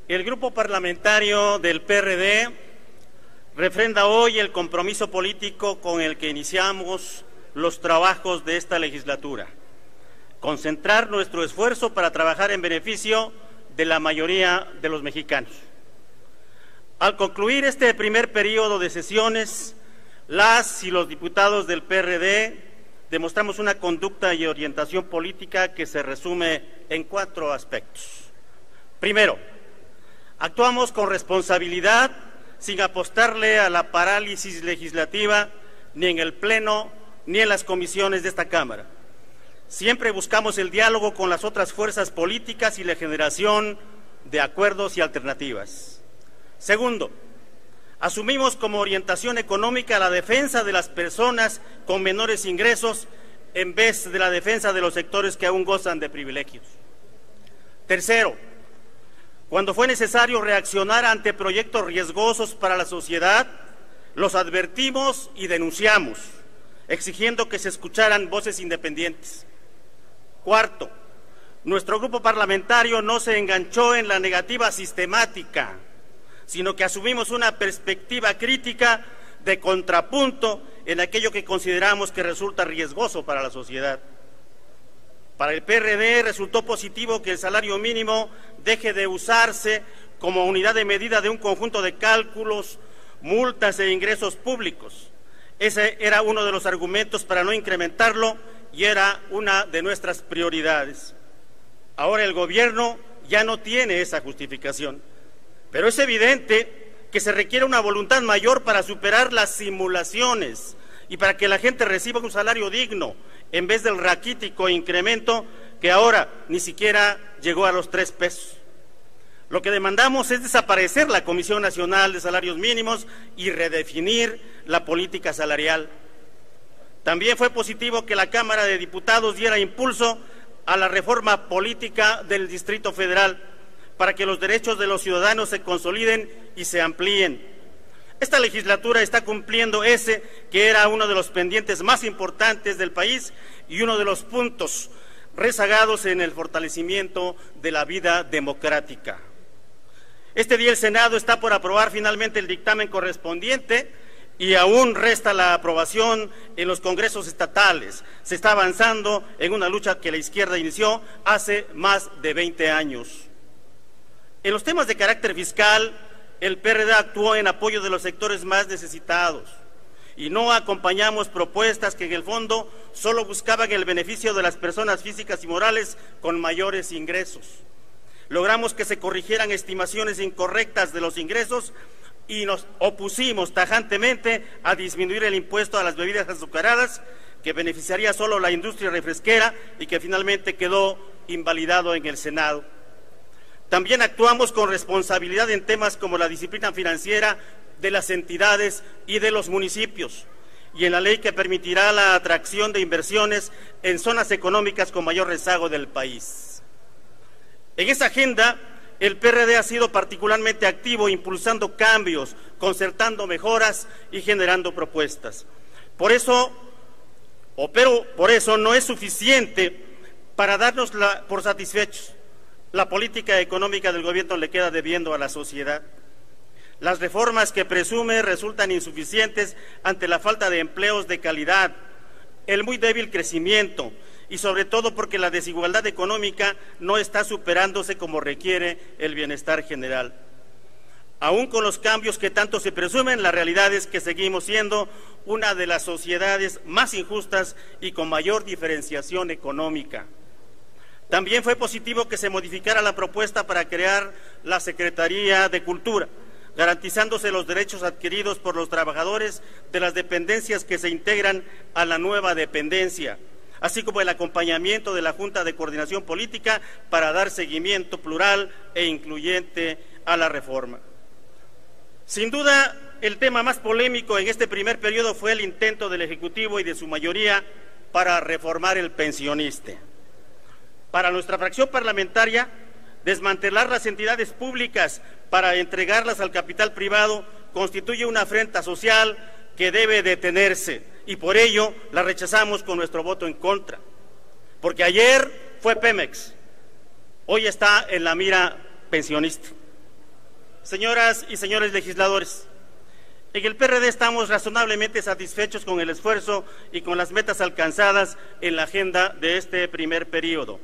El grupo parlamentario del PRD refrenda hoy el compromiso político con el que iniciamos los trabajos de esta legislatura: concentrar nuestro esfuerzo para trabajar en beneficio de la mayoría de los mexicanos. Al concluir este primer periodo de sesiones, las y los diputados del PRD demostramos una conducta y orientación política que se resume en 4 aspectos. Primero, actuamos con responsabilidad, sin apostarle a la parálisis legislativa, ni en el Pleno, ni en las comisiones de esta Cámara. Siempre buscamos el diálogo con las otras fuerzas políticas y la generación de acuerdos y alternativas. Segundo, asumimos como orientación económica la defensa de las personas con menores ingresos en vez de la defensa de los sectores que aún gozan de privilegios. Tercero, cuando fue necesario reaccionar ante proyectos riesgosos para la sociedad, los advertimos y denunciamos, exigiendo que se escucharan voces independientes. Cuarto, nuestro grupo parlamentario no se enganchó en la negativa sistemática, sino que asumimos una perspectiva crítica de contrapunto en aquello que consideramos que resulta riesgoso para la sociedad. Para el PRD resultó positivo que el salario mínimo deje de usarse como unidad de medida de un conjunto de cálculos, multas e ingresos públicos. Ese era uno de los argumentos para no incrementarlo y era una de nuestras prioridades. Ahora el gobierno ya no tiene esa justificación, pero es evidente que se requiere una voluntad mayor para superar las simulaciones y para que la gente reciba un salario digno, en vez del raquítico incremento que ahora ni siquiera llegó a los 3 pesos. Lo que demandamos es desaparecer la Comisión Nacional de Salarios Mínimos y redefinir la política salarial. También fue positivo que la Cámara de Diputados diera impulso a la reforma política del Distrito Federal para que los derechos de los ciudadanos se consoliden y se amplíen. Esta legislatura está cumpliendo ese que era uno de los pendientes más importantes del país y uno de los puntos rezagados en el fortalecimiento de la vida democrática. Este día el Senado está por aprobar finalmente el dictamen correspondiente y aún resta la aprobación en los congresos estatales. Se está avanzando en una lucha que la izquierda inició hace más de 20 años. En los temas de carácter fiscal, el PRD actuó en apoyo de los sectores más necesitados y no acompañamos propuestas que en el fondo solo buscaban el beneficio de las personas físicas y morales con mayores ingresos. Logramos que se corrigieran estimaciones incorrectas de los ingresos y nos opusimos tajantemente a disminuir el impuesto a las bebidas azucaradas, que beneficiaría solo a la industria refresquera y que finalmente quedó invalidado en el Senado. También actuamos con responsabilidad en temas como la disciplina financiera de las entidades y de los municipios y en la ley que permitirá la atracción de inversiones en zonas económicas con mayor rezago del país. En esa agenda, el PRD ha sido particularmente activo impulsando cambios, concertando mejoras y generando propuestas. Por eso no es suficiente para darnos por satisfechos. La política económica del gobierno le queda debiendo a la sociedad. Las reformas que presume resultan insuficientes ante la falta de empleos de calidad, el muy débil crecimiento y sobre todo porque la desigualdad económica no está superándose como requiere el bienestar general. Aún con los cambios que tanto se presumen, la realidad es que seguimos siendo una de las sociedades más injustas y con mayor diferenciación económica. También fue positivo que se modificara la propuesta para crear la Secretaría de Cultura, garantizándose los derechos adquiridos por los trabajadores de las dependencias que se integran a la nueva dependencia, así como el acompañamiento de la Junta de Coordinación Política para dar seguimiento plural e incluyente a la reforma. Sin duda, el tema más polémico en este primer periodo fue el intento del Ejecutivo y de su mayoría para reformar el pensionista. Para nuestra fracción parlamentaria, desmantelar las entidades públicas para entregarlas al capital privado constituye una afrenta social que debe detenerse y por ello la rechazamos con nuestro voto en contra. Porque ayer fue Pemex, hoy está en la mira pensionista. Señoras y señores legisladores, en el PRD estamos razonablemente satisfechos con el esfuerzo y con las metas alcanzadas en la agenda de este primer periodo,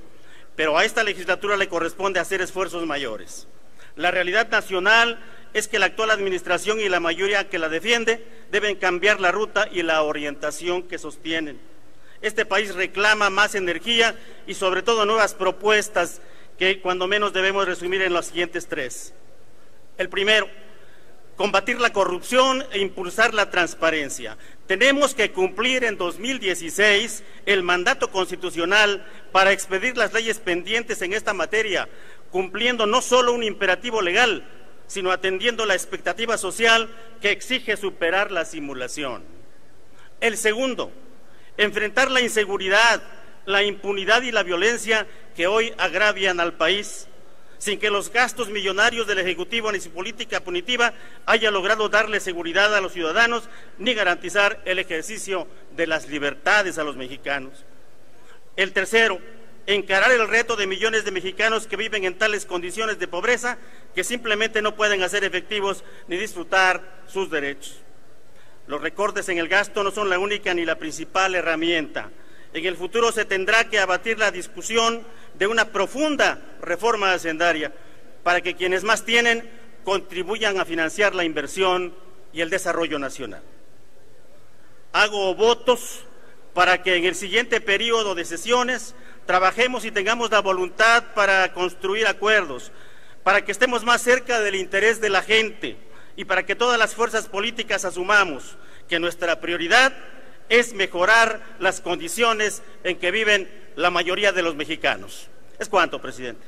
pero a esta legislatura le corresponde hacer esfuerzos mayores. La realidad nacional es que la actual administración y la mayoría que la defiende deben cambiar la ruta y la orientación que sostienen. Este país reclama más energía y sobre todo nuevas propuestas que cuando menos debemos resumir en los siguientes tres. El primero, combatir la corrupción e impulsar la transparencia. Tenemos que cumplir en 2016 el mandato constitucional para expedir las leyes pendientes en esta materia, cumpliendo no solo un imperativo legal, sino atendiendo la expectativa social que exige superar la simulación. El segundo, enfrentar la inseguridad, la impunidad y la violencia que hoy agravian al país, sin que los gastos millonarios del Ejecutivo ni su política punitiva haya logrado darle seguridad a los ciudadanos ni garantizar el ejercicio de las libertades a los mexicanos. El tercero, encarar el reto de millones de mexicanos que viven en tales condiciones de pobreza que simplemente no pueden hacer efectivos ni disfrutar sus derechos. Los recortes en el gasto no son la única ni la principal herramienta. En el futuro se tendrá que abatir la discusión de una profunda reforma hacendaria para que quienes más tienen contribuyan a financiar la inversión y el desarrollo nacional. Hago votos para que en el siguiente periodo de sesiones trabajemos y tengamos la voluntad para construir acuerdos, para que estemos más cerca del interés de la gente y para que todas las fuerzas políticas asumamos que nuestra prioridad es mejorar las condiciones en que viven la mayoría de los mexicanos. Es cuanto, presidente.